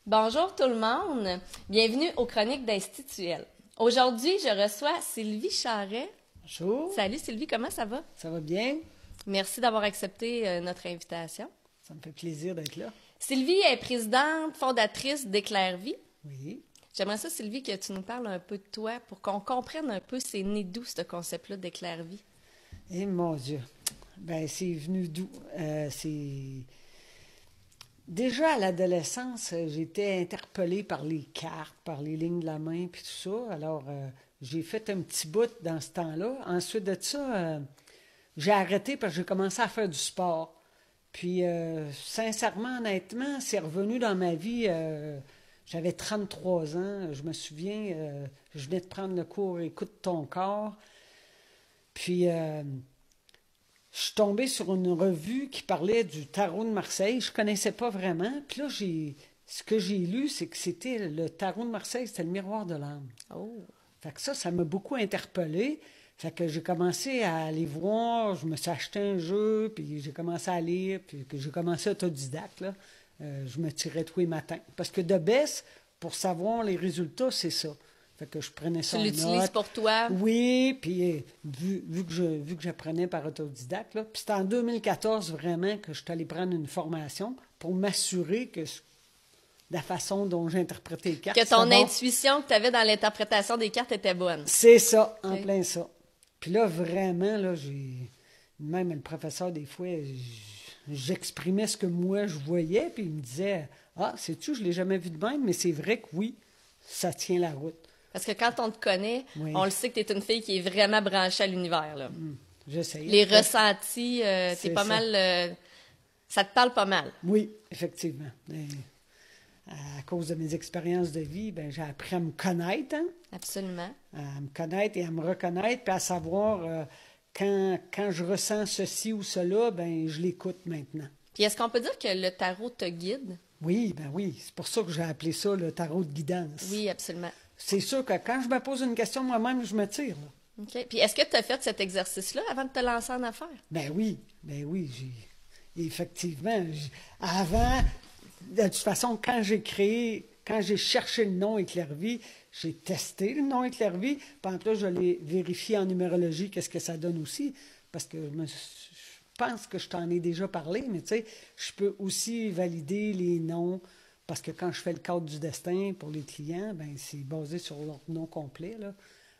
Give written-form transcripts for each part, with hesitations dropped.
Bonjour tout le monde, bienvenue aux Chroniques d'Instituel. Aujourd'hui, je reçois Sylvie Charret. Bonjour. Salut Sylvie, comment ça va? Ça va bien? Merci d'avoir accepté notre invitation. Ça me fait plaisir d'être là. Sylvie est présidente fondatrice d'Éclairvie. Oui. J'aimerais ça, Sylvie, que tu nous parles un peu de toi pour qu'on comprenne un peu c'est né d'où ce concept-là d'Éclairvie. Eh mon Dieu. Ben c'est venu d'où? C'est... Déjà à l'adolescence, j'étais interpellée par les cartes, par les lignes de la main, puis tout ça. Alors, j'ai fait un petit bout dans ce temps-là. Ensuite de ça, j'ai arrêté parce que j'ai commencé à faire du sport. Puis, sincèrement, honnêtement, c'est revenu dans ma vie. J'avais 33 ans. Je me souviens, je venais de prendre le cours Écoute ton corps. Puis, je suis tombée sur une revue qui parlait du tarot de Marseille. Je ne connaissais pas vraiment. Puis là, ce que j'ai lu, c'est que c'était le tarot de Marseille, c'était le miroir de l'âme. Oh! Fait que ça m'a beaucoup interpellée. Fait que j'ai commencé à aller voir, je me suis acheté un jeu, puis j'ai commencé à lire, puis que j'ai commencé autodidacte, là. Je me tirais tous les matins. Parce que de baisse, pour savoir les résultats, c'est ça. Fait que je prenais ça Tu en l'utilises note. pour toi? Oui, puis vu que j'apprenais par autodidacte, là, puis c'était en 2014 vraiment que je suis allée prendre une formation pour m'assurer que la façon dont j'interprétais les cartes. Que ton c'était bon. intuition que tu avais dans l'interprétation des cartes était bonne. C'est ça, en Oui. plein ça. Puis là, vraiment, là, même le professeur, des fois, j'exprimais ce que moi, je voyais, puis il me disait, « Ah, sais-tu, je ne l'ai jamais vu de même, mais c'est vrai que oui, ça tient la route. » Parce que quand on te connaît, Oui. on le sait que tu es une fille qui est vraiment branchée à l'univers, là. J'essaye. Les ressentis, C'est t'es pas ça. mal... ça te parle pas mal. Oui, effectivement. Mais, à cause de mes expériences de vie, ben, j'ai appris à me connaître, hein? Absolument. À me connaître et à me reconnaître, puis à savoir quand je ressens ceci ou cela, ben, je l'écoute maintenant. Puis est-ce qu'on peut dire que le tarot te guide? Oui, ben oui, c'est pour ça que j'ai appelé ça le tarot de guidance. Oui, absolument. C'est sûr que quand je me pose une question moi-même, je me tire, là. OK. Puis est-ce que tu as fait cet exercice-là avant de te lancer en affaires? Ben oui, effectivement, avant, de toute façon, quand j'ai cherché le nom Éclairvie, j'ai testé le nom Éclairvie, puis en plus, je l'ai vérifié en numérologie, qu'est-ce que ça donne aussi, parce que je pense que je t'en ai déjà parlé, mais tu sais, je peux aussi valider les noms, parce que quand je fais le cadre du destin pour les clients, ben c'est basé sur leur nom complet, là.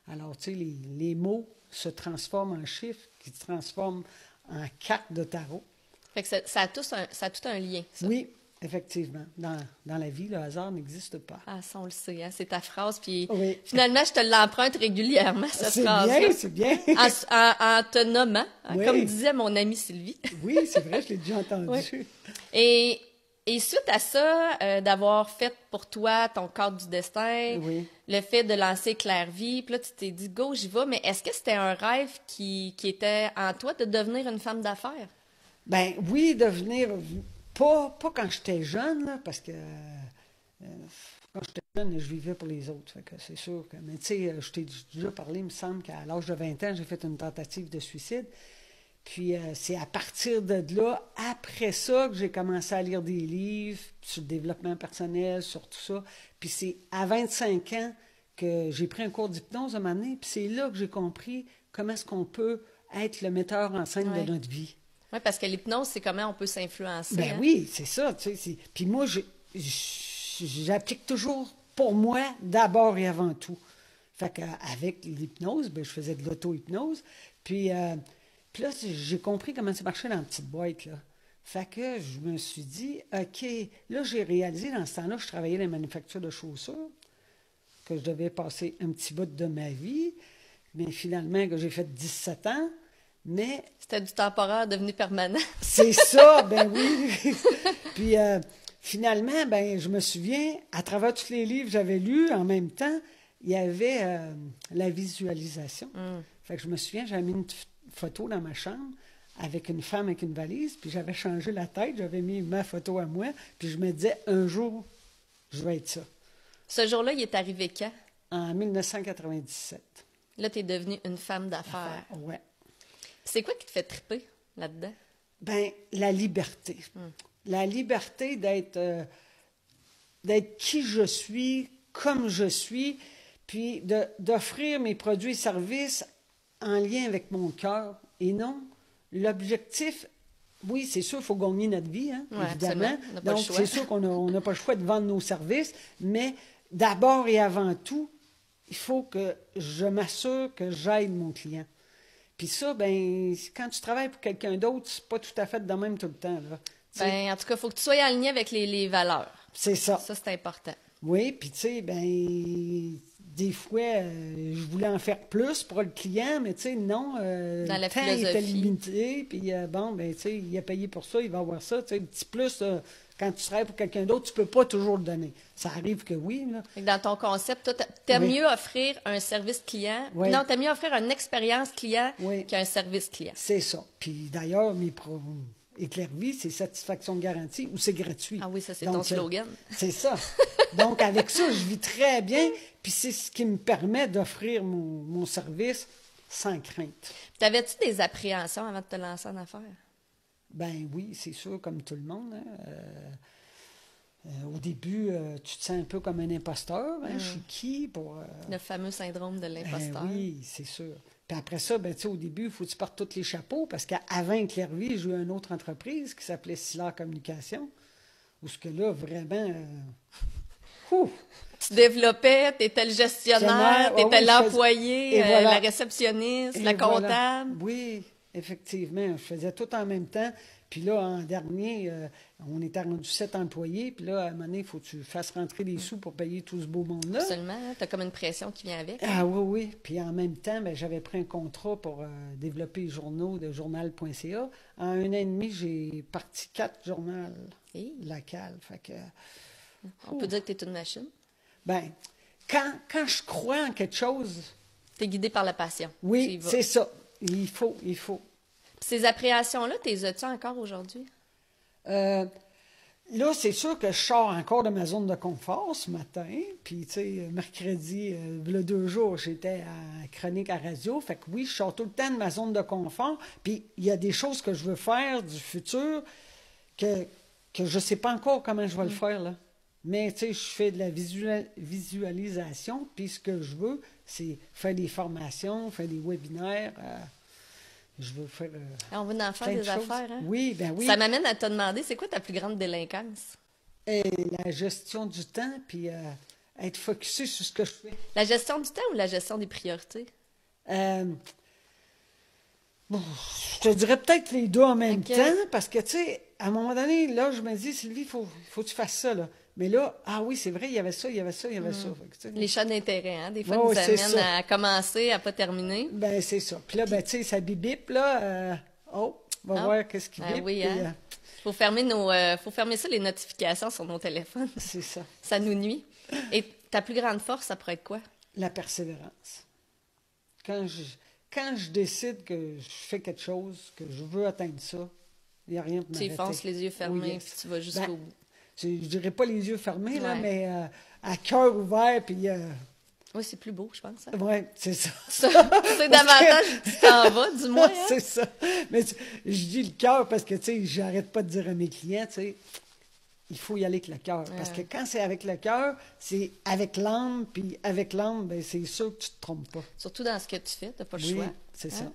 Alors, tu sais, les mots se transforment en chiffres, qui se transforment en cartes de tarot. Fait que ça a tout un lien, ça. Oui, effectivement. Dans la vie, le hasard n'existe pas. Ah, ça, on le sait, hein? C'est ta phrase. Puis Oui. finalement, je te l'emprunte régulièrement, cette C'est phrase-là. bien, c'est bien. En te nommant, hein, Oui. comme disait mon amie Sylvie. Oui, c'est vrai, je l'ai déjà entendu. Oui. Et suite à ça, d'avoir fait pour toi ton cadre du destin, Oui. le fait de lancer Éclairvie, puis là, tu t'es dit, go, j'y vais, mais est-ce que c'était un rêve qui était en toi de devenir une femme d'affaires? Ben oui, devenir... Pas quand j'étais jeune, là, parce que quand j'étais jeune, je vivais pour les autres. Fait que c'est sûr que... Mais tu sais, je t'ai déjà parlé, il me semble qu'à l'âge de 20 ans, j'ai fait une tentative de suicide. Puis c'est à partir de là, après ça, que j'ai commencé à lire des livres sur le développement personnel, sur tout ça. Puis c'est à 25 ans que j'ai pris un cours d'hypnose à un moment donné, puis c'est là que j'ai compris comment est-ce qu'on peut être le metteur en scène Ouais. de notre vie. Oui, parce que l'hypnose, c'est comment on peut s'influencer. Ben hein? oui, c'est ça. Tu sais, puis moi, j'applique toujours pour moi d'abord et avant tout. Fait qu'avec l'hypnose, ben, je faisais de l'auto-hypnose. Puis là, j'ai compris comment ça marchait dans la petite boîte, là. Fait que je me suis dit, OK, là, j'ai réalisé dans ce temps-là, je travaillais dans les manufactures de chaussures, que je devais passer un petit bout de ma vie, mais finalement, que j'ai fait 17 ans, mais C'était du temporaire devenu permanent. c'est ça, ben oui. Puis finalement, ben je me souviens, à travers tous les livres que j'avais lus, en même temps, il y avait la visualisation. Fait que je me souviens, j'avais mis une photo dans ma chambre avec une femme avec une valise, puis j'avais changé la tête, j'avais mis ma photo à moi, puis je me disais, un jour, je vais être ça. Ce jour-là, il est arrivé quand? En 1997. Là, tu es devenue une femme d'affaires. Ouais. C'est quoi qui te fait triper là-dedans? Ben, la liberté. La liberté d'être d'être qui je suis, comme je suis, puis d'offrir mes produits et services en lien avec mon cœur. Et non, l'objectif, oui, c'est sûr, il faut gagner notre vie, hein, Ouais, évidemment. absolument. On n'a pas le Donc, choix. c'est sûr qu'on n'a pas le choix de vendre nos services, mais d'abord et avant tout, il faut que je m'assure que j'aide mon client. Puis ça, ben, quand tu travailles pour quelqu'un d'autre, c'est pas tout à fait de même tout le temps, là. Tu sais, Ben, en tout cas, il faut que tu sois aligné avec les valeurs. c'est ça. Ça, c'est important. Oui, puis tu sais, ben, des fois, je voulais en faire plus pour le client, mais tu sais, non, Dans le la temps était philosophie. limité, puis bon, ben, tu sais, il a payé pour ça, il va avoir ça, tu sais, un petit plus, quand tu travailles pour quelqu'un d'autre, tu peux pas toujours le donner. Ça arrive que oui, là. Fait que dans ton concept, toi, t'aimes Oui. mieux offrir un service client. Oui. Non, t'aimes mieux offrir une expérience client Oui. qu'un service client. C'est ça. Puis d'ailleurs, Éclairvie, c'est satisfaction garantie ou c'est gratuit. Ah oui, ça, c'est Donc, ton slogan. C'est ça. Donc, avec ça, je vis très bien, puis c'est ce qui me permet d'offrir mon service sans crainte. T'avais-tu des appréhensions avant de te lancer en affaires? Ben oui, c'est sûr, comme tout le monde, hein. Au début, tu te sens un peu comme un imposteur. Hein, je suis qui pour... Le fameux syndrome de l'imposteur. oui, c'est sûr. Puis après ça, ben, tu sais, au début, il faut que tu portes tous les chapeaux, parce qu'avant Éclairvie, j'ai eu une autre entreprise qui s'appelait Silla Communication, où ce que là, vraiment... ouh, Tu développais, tu étais le gestionnaire, tu étais l'employé, et voilà. la réceptionniste, Et la voilà. comptable. Oui, effectivement. Je faisais tout en même temps. Puis là, en dernier, on était rendu 7 employés. Puis là, à un moment donné, il faut que tu fasses rentrer des sous pour payer tout ce beau monde-là. Absolument. Tu as comme une pression qui vient avec. Ah oui, oui. Puis en même temps, ben, j'avais pris un contrat pour développer les journaux de journal.ca. En 1 an et demi, j'ai parti 4 journaux Hey. locaux. Fait que, On peut dire que tu es une machine. ben, quand je crois en quelque chose, Tu es guidé par la passion. Tu y oui, vas. c'est ça. Il faut. Puis ces appréhensions-là, tu les as-tu encore aujourd'hui? Là, c'est sûr que je sors encore de ma zone de confort ce matin. Puis, tu sais, mercredi, il y a 2 jours, j'étais à Chronique à radio. Fait que oui, je sors tout le temps de ma zone de confort. Puis, il y a des choses que je veux faire du futur que je ne sais pas encore comment je vais le faire, là. Mais, tu sais, je fais de la visualisation. Puis, ce que je veux, c'est faire des formations, faire des webinaires. Je veux faire On veut en faire plein de des choses. affaires, hein? Oui, ben oui. Ça m'amène à te demander, c'est quoi ta plus grande délinquance? Et la gestion du temps, puis être focusé sur ce que je fais. La gestion du temps ou la gestion des priorités? Bon, je te dirais peut-être les deux en même Ok. temps, parce que, tu sais, à un moment donné, là, je me dis, Sylvie, faut que tu fasses ça, là. Mais là, ah oui, c'est vrai, il y avait ça, il y avait ça, il y avait ça. Fait que, tu sais, Les chats d'intérêt, hein? Des fois, Ouais, nous ouais, c'est amènent ça. à commencer, à pas terminer. ben, c'est ça. Puis là, ben, tu sais, ça bibip, là. On va Ah. voir qu'est-ce qui Ah bip. oui, puis, hein? Faut fermer ça, les notifications sur nos téléphones. c'est ça. Ça nous nuit. Et ta plus grande force, ça pourrait être quoi? La persévérance. Quand je décide que je fais quelque chose, que je veux atteindre ça, il n'y a rien pour Tu y m'arrêter. fonces les yeux fermés, Oui, yes. puis tu vas jusqu'au Ben, bout. Je dirais pas les yeux fermés, là, Ouais. mais à cœur ouvert, puis... Oui, c'est plus beau, je pense. Hein? ouais, c'est ça. Ça, c'est davantage que tu t'en vas, du moins. Hein? c'est ça. Mais je dis le cœur parce que, tu sais, j'arrête pas de dire à mes clients, tu sais, il faut y aller avec le cœur. Parce que quand c'est avec le cœur, c'est avec l'âme, puis avec l'âme, ben, c'est sûr que tu te trompes pas. Surtout dans ce que tu fais, tu n'as pas le Oui, choix. c'est Hein? ça.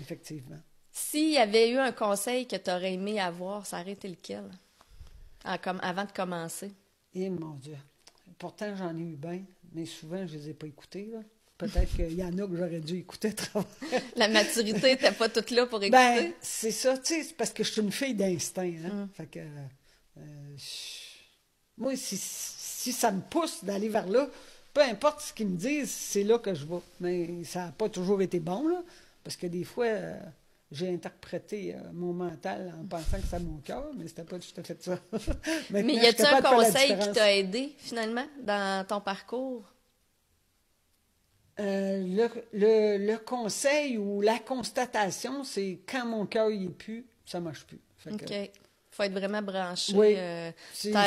Effectivement. S'il y avait eu un conseil que tu aurais aimé avoir, ça aurait été lequel? Avant de commencer. Et mon Dieu. Pourtant, j'en ai eu bien, mais souvent, je les ai pas écoutés, là. Peut-être qu'il y en a que j'aurais dû écouter à travers. La maturité n'était pas toute là pour écouter. Ben, c'est ça, tu sais, c'est parce que je suis une fille d'instinct, hein. Fait que, moi, si ça me pousse d'aller vers là, peu importe ce qu'ils me disent, c'est là que je vais. Mais ça n'a pas toujours été bon, là, parce que des fois, j'ai interprété mon mental en pensant que c'était mon cœur, mais c'était pas tout à fait ça. Mais Maintenant, y je suis a-t-il un capable de faire la conseil qui différence. t'a aidé, finalement, dans ton parcours? Le conseil ou la constatation, c'est quand mon cœur y est plus, ça marche plus. Fait que, OK. Faut être vraiment branché. Oui, Tête,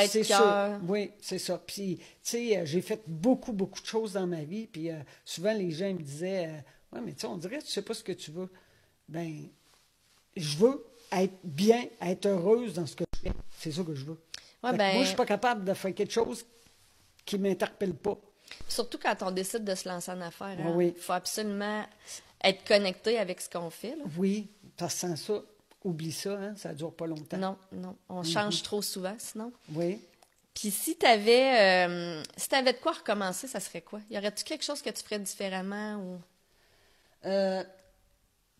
c'est cœur. ça. Oui, c'est ça. Puis, tu sais, j'ai fait beaucoup de choses dans ma vie. Puis, souvent, les gens me disaient, ouais, mais tu sais, on dirait que tu sais pas ce que tu veux. Ben, je veux être bien, être heureuse dans ce que je fais. C'est ça que je veux. Ouais, Fait que moi, je suis pas capable de faire quelque chose qui m'interpelle pas. surtout quand on décide de se lancer en affaires, hein. Oui. Il faut absolument être connecté avec ce qu'on fait, là. Oui, parce que sans ça, oublie ça, hein, ça dure pas longtemps. Non, non. On change trop souvent, sinon. Oui. Puis si t'avais de quoi recommencer, ça serait quoi? Y aurait-tu quelque chose que tu ferais différemment ou... Euh,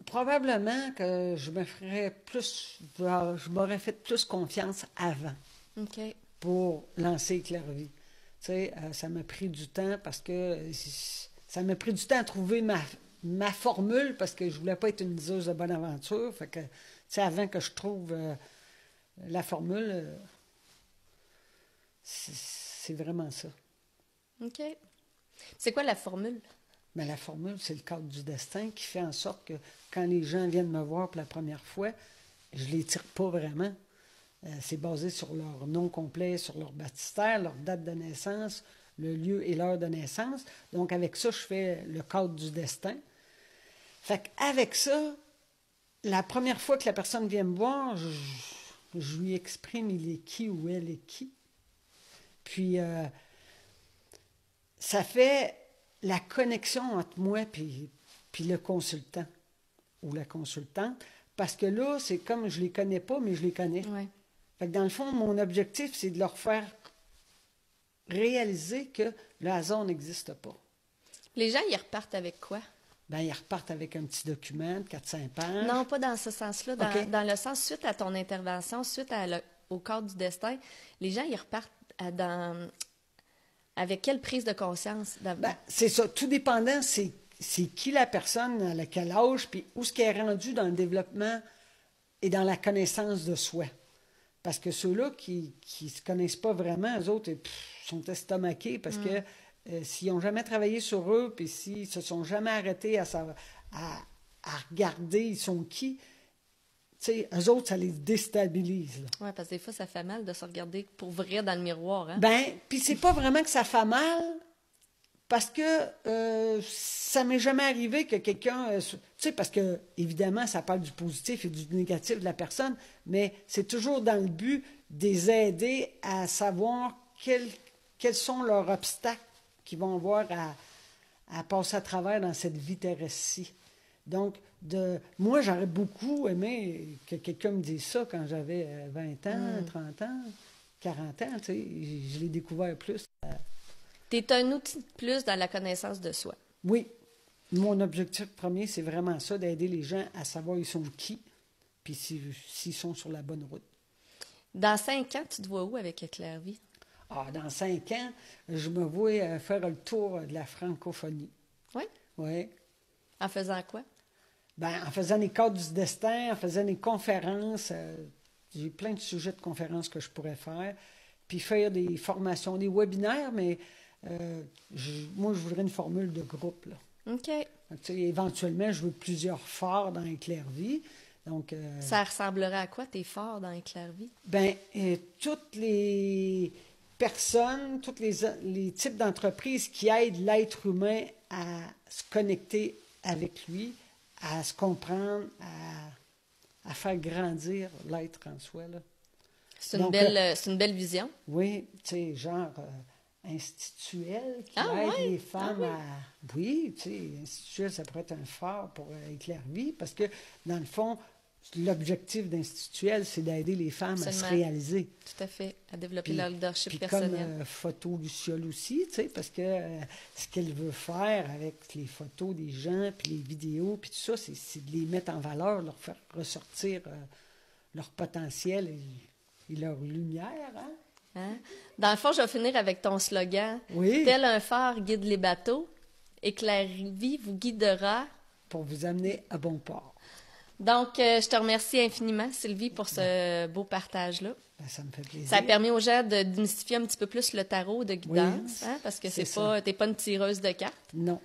Probablement que je me ferais plus, je m'aurais fait plus confiance avant OK. pour lancer Clairvie. Tu sais, ça m'a pris du temps parce que ça m'a pris du temps à trouver ma formule parce que je voulais pas être une diseuse de bonne aventure. Fait que, tu sais, avant que je trouve la formule, c'est vraiment ça. OK. C'est quoi la formule? Mais la formule, c'est le cadre du destin qui fait en sorte que quand les gens viennent me voir pour la première fois, je ne les tire pas vraiment. C'est basé sur leur nom complet, sur leur baptistère, leur date de naissance, le lieu et l'heure de naissance. Donc, avec ça, je fais le cadre du destin. Fait qu'avec ça, la première fois que la personne vient me voir, je lui exprime il est qui ou elle est qui. Puis, ça fait la connexion entre moi puis le consultant ou la consultante, parce que là, c'est comme je les connais pas, mais je les connais. Ouais. Fait que dans le fond, mon objectif, c'est de leur faire réaliser que le hasard n'existe pas. Les gens, ils repartent avec quoi? Ben, ils repartent avec un petit document de 4-5 pages. Non, pas dans ce sens-là. OK. Dans le sens, suite à ton intervention, au cadre du destin, les gens, ils repartent avec quelle prise de conscience? Ben, c'est ça. Tout dépendant, c'est qui la personne, à quel âge, puis où ce qu'elle est rendue dans le développement et dans la connaissance de soi. Parce que ceux-là qui ne se connaissent pas vraiment, eux autres, sont estomaqués parce que s'ils n'ont jamais travaillé sur eux, puis s'ils se sont jamais arrêtés à regarder ils sont qui, tu sais, eux autres, ça les déstabilise. Oui, parce que des fois, ça fait mal de se regarder pour vrai dans le miroir. Hein? Ben, puis c'est pas vraiment que ça fait mal, parce que ça m'est jamais arrivé que quelqu'un... tu sais, parce que, évidemment, ça parle du positif et du négatif de la personne, mais c'est toujours dans le but de les aider à savoir quels sont leurs obstacles qu'ils vont avoir à passer à travers dans cette vie terrestre-ci. Donc, moi, j'aurais beaucoup aimé que quelqu'un me dise ça quand j'avais 20 ans, 30 ans, 40 ans, tu sais, je l'ai découvert plus. Tu es un outil de plus dans la connaissance de soi. Oui. Mon objectif premier, c'est vraiment ça, d'aider les gens à savoir ils sont qui, puis s'ils sont sur la bonne route. Dans 5 ans, tu te vois où avec Clairvie? Ah, dans 5 ans, je me vois faire le tour de la francophonie. Oui? Oui. En faisant quoi? Ben, en faisant les cadres du destin, en faisant des conférences, j'ai plein de sujets de conférences que je pourrais faire, puis faire des formations, des webinaires, mais moi, je voudrais une formule de groupe, là. OK. Donc, éventuellement, je veux plusieurs forts dans Clairvie. Donc, ça ressemblerait à quoi, tes forts dans Clairvie? Ben, toutes les personnes, tous les types d'entreprises qui aident l'être humain à se connecter avec lui, à se comprendre, à faire grandir l'être en soi. Là. C'est une belle vision. Oui, tu sais, genre institutionnel qui aide ouais? les femmes à... Oui, tu sais, institutionnel, ça pourrait être un phare pour Clairvie, parce que, dans le fond, l'objectif d'Institutuel, c'est d'aider les femmes Absolument. à se réaliser. Tout à fait, à développer leur leadership puis personnel. Comme Photo Luciole aussi, tu sais, parce que ce qu'elle veut faire avec les photos des gens, puis les vidéos, puis tout ça, c'est de les mettre en valeur, leur faire ressortir leur potentiel et leur lumière. Hein? Hein? Dans le fond, je vais finir avec ton slogan. Oui. Tel un phare guide les bateaux, et Clairvie vous guidera. Pour vous amener à bon port. Donc, je te remercie infiniment, Sylvie, pour ce beau partage-là. Ben, ça me fait plaisir. Ça a permis aux gens de démystifier un petit peu plus le tarot de guidance, Oui, hein, parce que c'est t'es pas une tireuse de cartes. Non.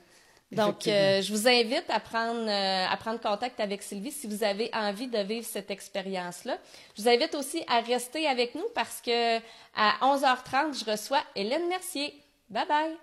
Donc, je vous invite à prendre contact avec Sylvie si vous avez envie de vivre cette expérience-là. Je vous invite aussi à rester avec nous parce que à 11h30, je reçois Hélène Mercier. Bye bye!